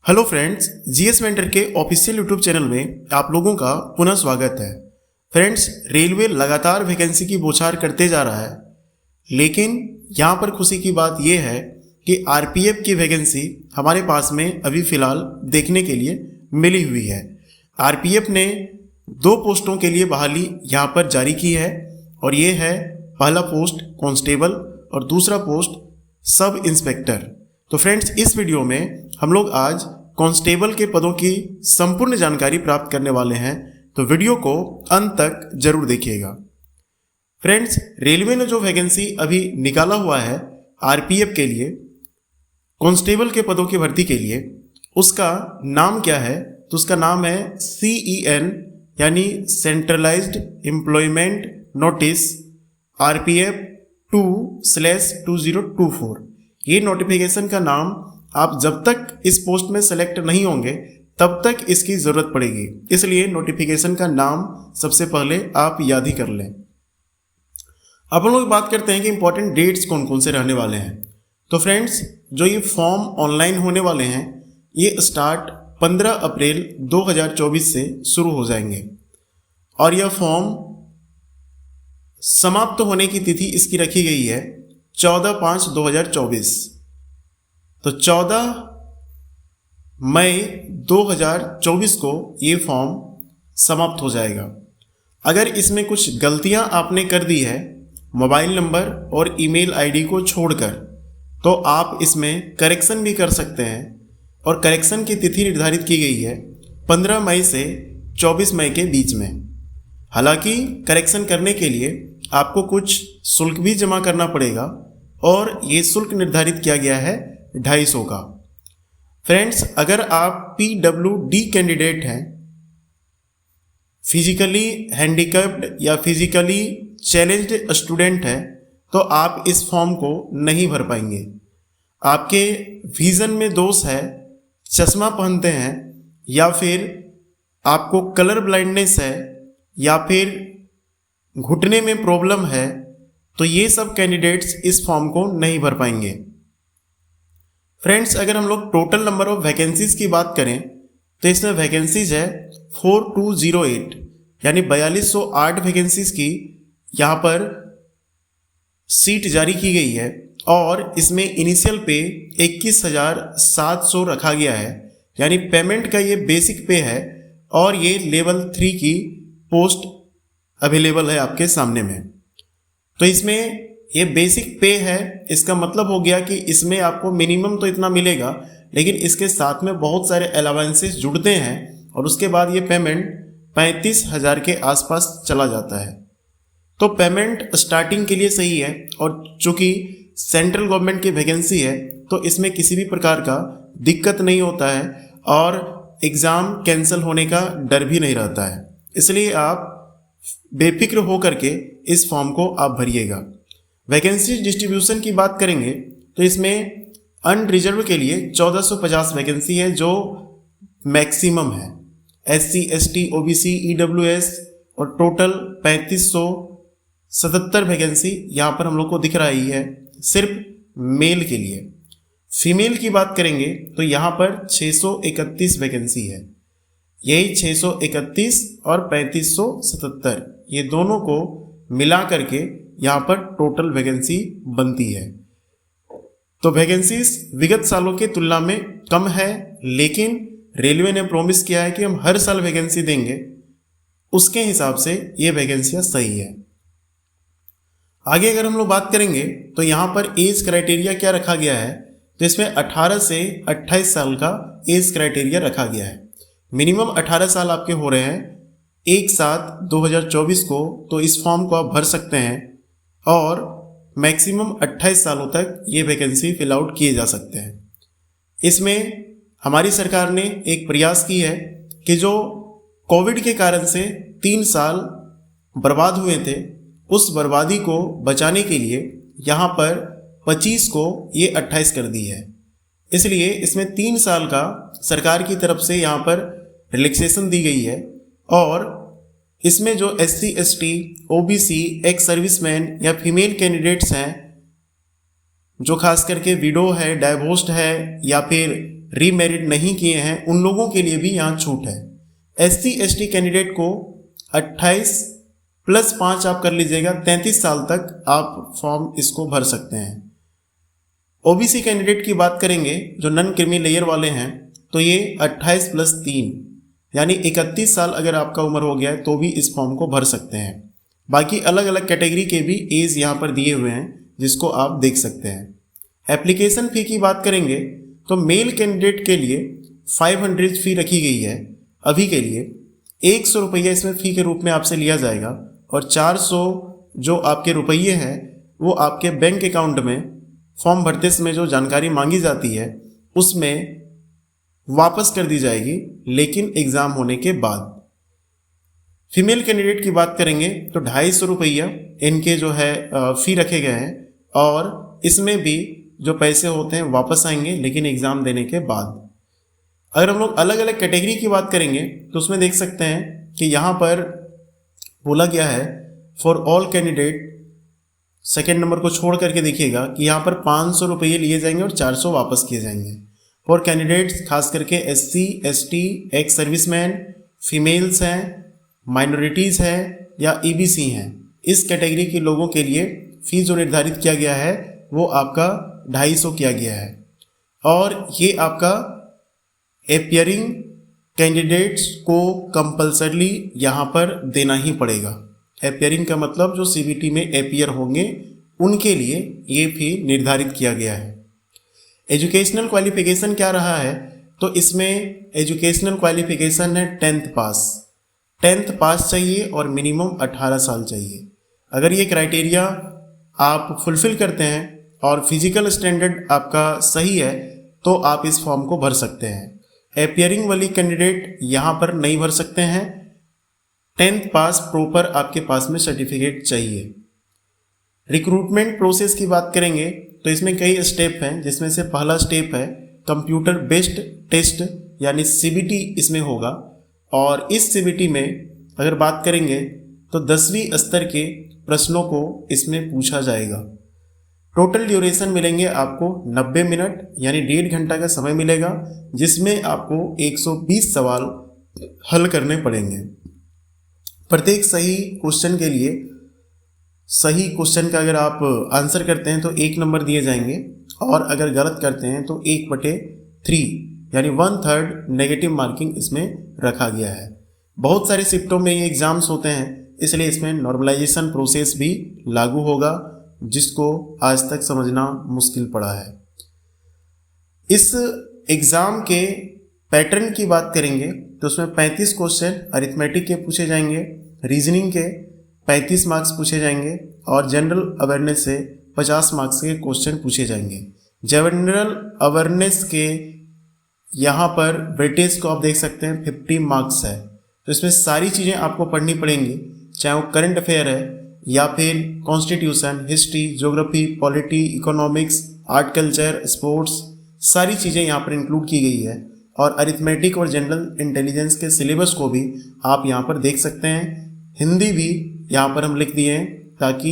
Hello friends, GS mentor के official YouTube channel में आप लोगों का पुनः स्वागत है। फ्रेंड्स, रेलवे लगातार वैकेंसी की बौछार करते जा रहा है, लेकिन यहाँ पर खुशी की बात यह है कि आरपीएफ की वैकेंसी हमारे पास में अभी फ़िलहाल देखने के लिए मिली हुई है। आरपीएफ ने 2 पोस्टों के लिए बहाली यहाँ पर जारी की है और ये है पहला पोस्ट कांस्टेबल और दूसरा पोस्ट सब इंस्पेक्टर। तो फ्रेंड्स, इस वीडियो में हम लोग आज कांस्टेबल के पदों की संपूर्ण जानकारी प्राप्त करने वाले हैं, तो वीडियो को अंत तक जरूर देखिएगा। फ्रेंड्स, रेलवे ने जो वैकेंसी अभी निकाला हुआ है आरपीएफ के लिए कांस्टेबल के पदों की भर्ती के लिए, उसका नाम क्या है? तो उसका नाम है CEN यानी सेंट्रलाइज्ड एम्प्लॉयमेंट नोटिस RPF 2/2024। ये नोटिफिकेशन का नाम आप जब तक इस पोस्ट में सेलेक्ट नहीं होंगे तब तक इसकी ज़रूरत पड़ेगी, इसलिए नोटिफिकेशन का नाम सबसे पहले आप याद ही कर लें। अब हम लोग बात करते हैं कि इंपॉर्टेंट डेट्स कौन कौन से रहने वाले हैं। तो फ्रेंड्स, जो ये फॉर्म ऑनलाइन होने वाले हैं ये स्टार्ट 15 अप्रैल 2024 से शुरू हो जाएंगे और यह फॉर्म समाप्त होने की तिथि इसकी रखी गई है 14/5/2024। तो 14 मई 2024 को ये फॉर्म समाप्त हो जाएगा। अगर इसमें कुछ गलतियां आपने कर दी है मोबाइल नंबर और ईमेल आईडी को छोड़कर, तो आप इसमें करेक्शन भी कर सकते हैं और करेक्शन की तिथि निर्धारित की गई है 15 मई से 24 मई के बीच में। हालांकि करेक्शन करने के लिए आपको कुछ शुल्क भी जमा करना पड़ेगा और ये शुल्क निर्धारित किया गया है 250 का। फ्रेंड्स, अगर आप PWD कैंडिडेट हैं, फिजिकली हैंडीकैप्ड या फिजिकली चैलेंज्ड स्टूडेंट हैं, तो आप इस फॉर्म को नहीं भर पाएंगे। आपके विजन में दोष है, चश्मा पहनते हैं या फिर आपको कलर ब्लाइंडनेस है या फिर घुटने में प्रॉब्लम है, तो ये सब कैंडिडेट्स इस फॉर्म को नहीं भर पाएंगे। फ्रेंड्स, अगर हम लोग टोटल नंबर ऑफ वैकेंसीज की बात करें तो इसमें वैकेंसीज है 4208 यानी 4208 वैकेंसीज की यहाँ पर सीट जारी की गई है और इसमें इनिशियल पे 21,700 रखा गया है, यानी पेमेंट का ये बेसिक पे है और ये लेवल 3 की पोस्ट अवेलेबल है आपके सामने में। तो इसमें ये बेसिक पे है, इसका मतलब हो गया कि इसमें आपको मिनिमम तो इतना मिलेगा, लेकिन इसके साथ में बहुत सारे अलाउंसेस जुड़ते हैं और उसके बाद ये पेमेंट 35,000 के आसपास चला जाता है। तो पेमेंट स्टार्टिंग के लिए सही है और चूँकि सेंट्रल गवर्नमेंट की वैकेंसी है तो इसमें किसी भी प्रकार का दिक्कत नहीं होता है और एग्ज़ाम कैंसिल होने का डर भी नहीं रहता है, इसलिए आप बेफिक्र हो करके इस फॉर्म को आप भरिएगा। वैकेंसी डिस्ट्रीब्यूशन की बात करेंगे तो इसमें अनरिजर्व के लिए 1450 वैकेंसी है जो मैक्सिमम है। SC ST OBC EWS और टोटल 3577 वैकेंसी यहाँ पर हम लोग को दिख रही है सिर्फ मेल के लिए। फीमेल की बात करेंगे तो यहाँ पर 631 वैकेंसी है। यही 631 और 3577 ये दोनों को मिला करके यहाँ पर टोटल वैकेंसी बनती है। तो वैकेंसीज विगत सालों की तुलना में कम है, लेकिन रेलवे ने प्रॉमिस किया है कि हम हर साल वैकेंसी देंगे, उसके हिसाब से ये वैकेंसियाँ सही है। आगे अगर हम लोग बात करेंगे तो यहाँ पर एज क्राइटेरिया क्या रखा गया है, तो इसमें 18 से 28 साल का एज क्राइटेरिया रखा गया है। मिनिमम 18 साल आपके हो रहे हैं 1/7/2024 को, तो इस फॉर्म को आप भर सकते हैं और मैक्सिमम 28 सालों तक ये वैकेंसी फिल आउट किए जा सकते हैं। इसमें हमारी सरकार ने एक प्रयास की है कि जो कोविड के कारण से 3 साल बर्बाद हुए थे, उस बर्बादी को बचाने के लिए यहाँ पर 25 को ये 28 कर दी है। इसलिए इसमें 3 साल का सरकार की तरफ से यहाँ पर रिलैक्सेशन दी गई है और इसमें जो SC ST OBC ex serviceman या फीमेल कैंडिडेट्स हैं, जो खास करके विडो है, डाइवोर्स्ड है या फिर रीमैरिड नहीं किए हैं उन लोगों के लिए भी यहाँ छूट है। SC/ST कैंडिडेट को 28 + 5 आप कर लीजिएगा, 33 साल तक आप फॉर्म इसको भर सकते हैं। OBC कैंडिडेट की बात करेंगे जो नॉन क्रीमी लेयर वाले हैं, तो ये 28 + 3 यानी 31 साल अगर आपका उम्र हो गया है तो भी इस फॉर्म को भर सकते हैं। बाकी अलग अलग कैटेगरी के भी एज यहाँ पर दिए हुए हैं जिसको आप देख सकते हैं। एप्लीकेशन फ़ी की बात करेंगे तो मेल कैंडिडेट के लिए 500 फ़ी रखी गई है अभी के लिए। 100 रुपये इसमें फ़ी के रूप में आपसे लिया जाएगा और 400 जो आपके रुपये हैं वो आपके बैंक अकाउंट में फॉर्म भरते समय जो जानकारी मांगी जाती है उसमें वापस कर दी जाएगी, लेकिन एग्ज़ाम होने के बाद। फीमेल कैंडिडेट की बात करेंगे तो 250 रुपया इनके जो है फ़ी रखे गए हैं और इसमें भी जो पैसे होते हैं वापस आएंगे लेकिन एग्ज़ाम देने के बाद। अगर हम लोग अलग अलग कैटेगरी की बात करेंगे तो उसमें देख सकते हैं कि यहाँ पर बोला गया है for all candidate, second number को छोड़ करके देखिएगा कि यहाँ पर 500 रुपये लिए जाएंगे और 400 वापस किए जाएंगे। फॉर कैंडिडेट्स खास करके SC/ST, एक्स सर्विसमैन, फीमेल्स हैं, माइनॉरिटीज़ हैं या EBC हैं, इस कैटेगरी के लोगों के लिए फ़ीस जो निर्धारित किया गया है वो आपका 250 किया गया है। और ये आपका अपियरिंग कैंडिडेट्स को कंपल्सरली यहाँ पर देना ही पड़ेगा। अपियरिंग का मतलब जो CBT में अपियर होंगे उनके लिए ये फ़ी निर्धारित किया गया है। एजुकेशनल क्वालिफिकेशन क्या रहा है, तो इसमें एजुकेशनल क्वालिफिकेशन है 10th पास। 10th पास चाहिए और मिनिमम 18 साल चाहिए। अगर ये क्राइटेरिया आप फुलफ़िल करते हैं और फिजिकल स्टैंडर्ड आपका सही है तो आप इस फॉर्म को भर सकते हैं। अपियरिंग वाली कैंडिडेट यहाँ पर नहीं भर सकते हैं। 10th पास प्रॉपर आपके पास में सर्टिफिकेट चाहिए। रिक्रूटमेंट प्रोसेस की बात करेंगे तो इसमें कई स्टेप हैं, जिसमें से पहला स्टेप है कंप्यूटर बेस्ड टेस्ट यानी CBT इसमें होगा। और इस CBT में अगर बात करेंगे तो 10वीं स्तर के प्रश्नों को इसमें पूछा जाएगा। टोटल ड्यूरेशन मिलेंगे आपको 90 मिनट यानी 1.5 घंटा का समय मिलेगा, जिसमें आपको 120 सवाल हल करने पड़ेंगे। प्रत्येक सही क्वेश्चन के लिए, सही क्वेश्चन का अगर आप आंसर करते हैं तो 1 नंबर दिए जाएंगे और अगर गलत करते हैं तो 1/3 यानी 1/3 नेगेटिव मार्किंग इसमें रखा गया है। बहुत सारे शिफ्टों में ये एग्ज़ाम्स होते हैं, इसलिए इसमें नॉर्मलाइजेशन प्रोसेस भी लागू होगा, जिसको आज तक समझना मुश्किल पड़ा है। इस एग्ज़ाम के पैटर्न की बात करेंगे तो उसमें 35 क्वेश्चन अरिथमेटिक के पूछे जाएंगे, रीजनिंग के 35 मार्क्स पूछे जाएंगे और जनरल अवेयरनेस से 50 मार्क्स के क्वेश्चन पूछे जाएंगे। जनरल अवेयरनेस के यहाँ पर वेटेज को आप देख सकते हैं 50 मार्क्स है, तो इसमें सारी चीज़ें आपको पढ़नी पड़ेंगी, चाहे वो करंट अफेयर है या फिर constitution, history, geography, polity, economics, art culture, sports, सारी चीज़ें यहाँ पर इंक्लूड की गई है। और अरिथमेटिक और जनरल इंटेलिजेंस के सिलेबस को भी आप यहाँ पर देख सकते हैं। हिंदी भी यहाँ पर हम लिख दिए हैं ताकि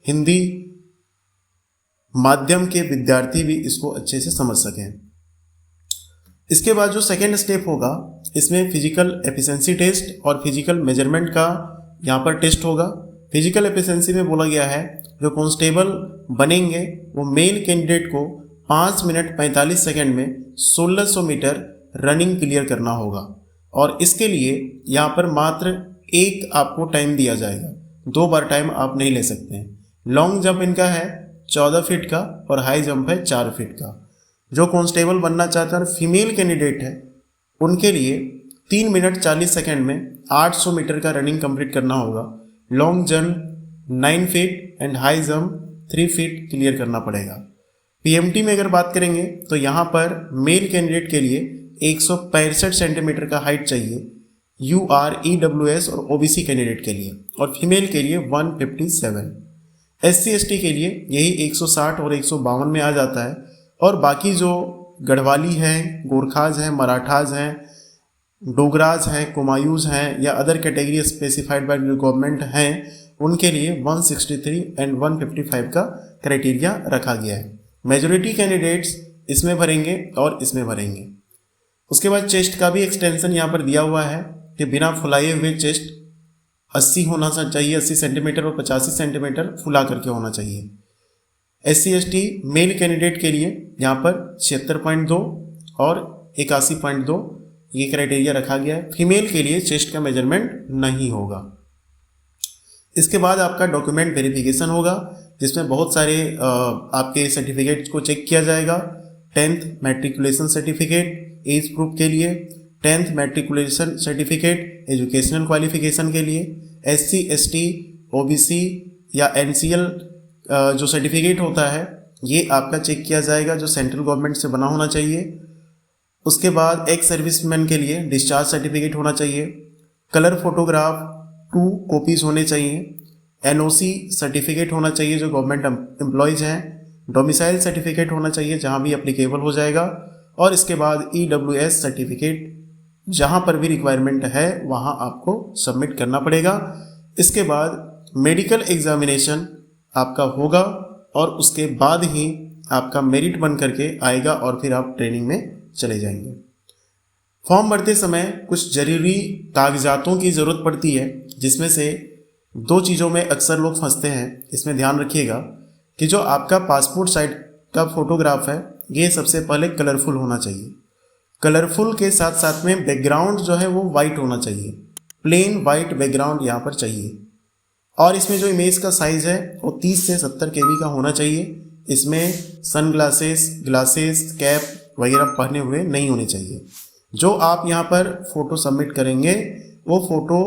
हिंदी माध्यम के विद्यार्थी भी इसको अच्छे से समझ सकें। इसके बाद जो सेकेंड स्टेप होगा, इसमें फिजिकल एफिशिएंसी टेस्ट और फिजिकल मेजरमेंट का यहाँ पर टेस्ट होगा। फिजिकल एफिशिएंसी में बोला गया है जो कांस्टेबल बनेंगे वो मेल कैंडिडेट को 5 मिनट 45 सेकंड में 1600 मीटर रनिंग क्लियर करना होगा और इसके लिए यहाँ पर मात्र एक आपको टाइम दिया जाएगा, 2 बार टाइम आप नहीं ले सकते हैं। लॉन्ग जंप इनका है 14 फीट का और हाई जंप है 4 फीट का। जो कांस्टेबल बनना चाहते हैं फीमेल कैंडिडेट है उनके लिए 3 मिनट 40 सेकंड में 800 मीटर का रनिंग कंप्लीट करना होगा। Long jump 9 feet and high jump 3 feet clear करना पड़ेगा। PMT में अगर बात करेंगे तो यहाँ पर मेल कैंडिडेट के लिए 165 सेंटीमीटर का हाइट चाहिए UREWS और OBC कैंडिडेट के लिए, और फीमेल के लिए 157। SC/ST के लिए यही 160 और 152 में आ जाता है। और बाकी जो गढ़वाली हैं, गोरखाज हैं, मराठाज हैं, डोगराज हैं, कुमायूज हैं या other category specified by government हैं, उनके लिए 163 एंड 155 का क्राइटेरिया रखा गया है। मेजॉरिटी कैंडिडेट्स इसमें भरेंगे और इसमें भरेंगे। उसके बाद चेस्ट का भी एक्सटेंशन यहाँ पर दिया हुआ है कि बिना फुलाए हुए चेस्ट 80 होना चाहिए, 80 सेंटीमीटर और 85 सेंटीमीटर फुला करके होना चाहिए। SC/ST मेल कैंडिडेट के लिए यहाँ पर 76.2 और 81.2 ये क्राइटेरिया रखा गया है। फीमेल के लिए चेस्ट का मेजरमेंट नहीं होगा। इसके बाद आपका डॉक्यूमेंट वेरिफिकेशन होगा जिसमें बहुत सारे आपके सर्टिफिकेट्स को चेक किया जाएगा। 10th matriculation certificate as proof के लिए, 10th matriculation certificate educational qualification के लिए, SC/ST OBC या NCL जो सर्टिफिकेट होता है ये आपका चेक किया जाएगा जो सेंट्रल गवर्नमेंट से बना होना चाहिए। उसके बाद एक्स सर्विसमैन के लिए डिस्चार्ज सर्टिफिकेट होना चाहिए। कलर फोटोग्राफ 2 कॉपीज़ होने चाहिए। NOC सर्टिफिकेट होना चाहिए जो गवर्नमेंट एम्प्लॉयज़ हैं। डोमिसाइल सर्टिफिकेट होना चाहिए जहाँ भी एप्लीकेबल हो जाएगा। और इसके बाद EWS सर्टिफिकेट जहाँ पर भी रिक्वायरमेंट है वहाँ आपको सबमिट करना पड़ेगा। इसके बाद मेडिकल एग्जामिनेशन आपका होगा और उसके बाद ही आपका मेरिट बन करके आएगा और फिर आप ट्रेनिंग में चले जाएंगे। फॉर्म भरते समय कुछ ज़रूरी कागजातों की ज़रूरत पड़ती है जिसमें से 2 चीज़ों में अक्सर लोग फंसते हैं। इसमें ध्यान रखिएगा कि जो आपका पासपोर्ट साइज का फोटोग्राफ है ये सबसे पहले कलरफुल होना चाहिए। कलरफुल के साथ साथ में बैकग्राउंड जो है वो वाइट होना चाहिए, प्लेन वाइट बैकग्राउंड यहाँ पर चाहिए। और इसमें जो इमेज का साइज़ है वो 30 से 70 KB का होना चाहिए। इसमें सन ग्लासेस कैप वगैरह पहने हुए नहीं होने चाहिए। जो आप यहाँ पर फ़ोटो सबमिट करेंगे वो फ़ोटो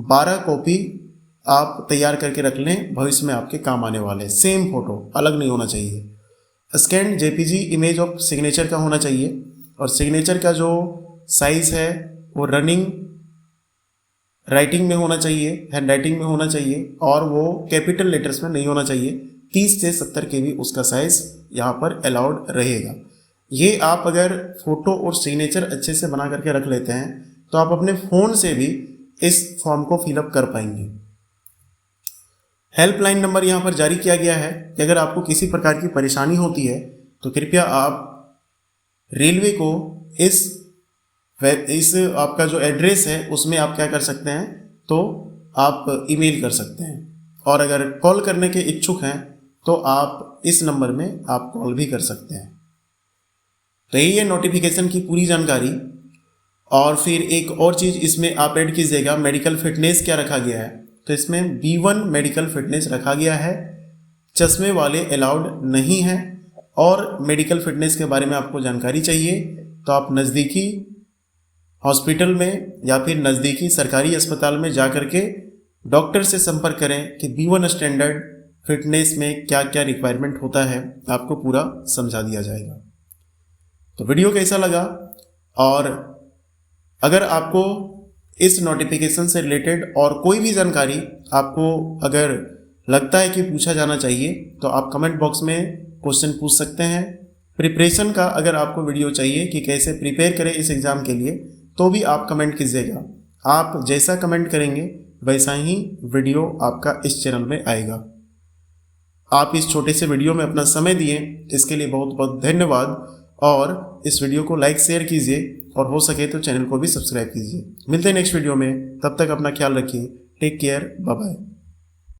12 कॉपी आप तैयार करके रख लें, भविष्य में आपके काम आने वाले। सेम फ़ोटो अलग नहीं होना चाहिए। Scan JPG image of signature का होना चाहिए और सिग्नेचर का जो साइज़ है वो रनिंग राइटिंग में होना चाहिए, हैंड राइटिंग में होना चाहिए और वो कैपिटल लेटर्स में नहीं होना चाहिए। 30 से 70 KB उसका साइज़ यहाँ पर अलाउड रहेगा। ये आप अगर फ़ोटो और सिग्नेचर अच्छे से बना करके रख लेते हैं तो आप अपने फ़ोन से भी इस फॉर्म को फिलअप कर पाएंगे। हेल्पलाइन नंबर यहाँ पर जारी किया गया है कि अगर आपको किसी प्रकार की परेशानी होती है तो कृपया आप रेलवे को इस आपका जो एड्रेस है उसमें आप क्या कर सकते हैं तो आप ईमेल कर सकते हैं। और अगर कॉल करने के इच्छुक हैं तो आप इस नंबर में आप कॉल भी कर सकते हैं। तो यही है नोटिफिकेशन की पूरी जानकारी। और फिर एक और चीज़ इसमें आप ऐड कीजिएगा, मेडिकल फिटनेस क्या रखा गया है। तो इसमें B1 मेडिकल फिटनेस रखा गया है। चश्मे वाले अलाउड नहीं हैं। और मेडिकल फिटनेस के बारे में आपको जानकारी चाहिए तो आप नज़दीकी हॉस्पिटल में या फिर नज़दीकी सरकारी अस्पताल में जा कर के डॉक्टर से संपर्क करें कि B1 स्टैंडर्ड फिटनेस में क्या क्या रिक्वायरमेंट होता है, आपको पूरा समझा दिया जाएगा। तो वीडियो कैसा लगा, और अगर आपको इस नोटिफिकेशन से रिलेटेड और कोई भी जानकारी आपको अगर लगता है कि पूछा जाना चाहिए तो आप कमेंट बॉक्स में क्वेश्चन पूछ सकते हैं। प्रिपरेशन का अगर आपको वीडियो चाहिए कि कैसे प्रिपेयर करें इस एग्ज़ाम के लिए तो भी आप कमेंट कीजिएगा। आप जैसा कमेंट करेंगे वैसा ही वीडियो आपका इस चैनल में आएगा। आप इस छोटे से वीडियो में अपना समय दिए इसके लिए बहुत बहुत धन्यवाद। और इस वीडियो को लाइक शेयर कीजिए और हो सके तो चैनल को भी सब्सक्राइब कीजिए। मिलते हैं नेक्स्ट वीडियो में, तब तक अपना ख्याल रखिए। Take care, bye bye.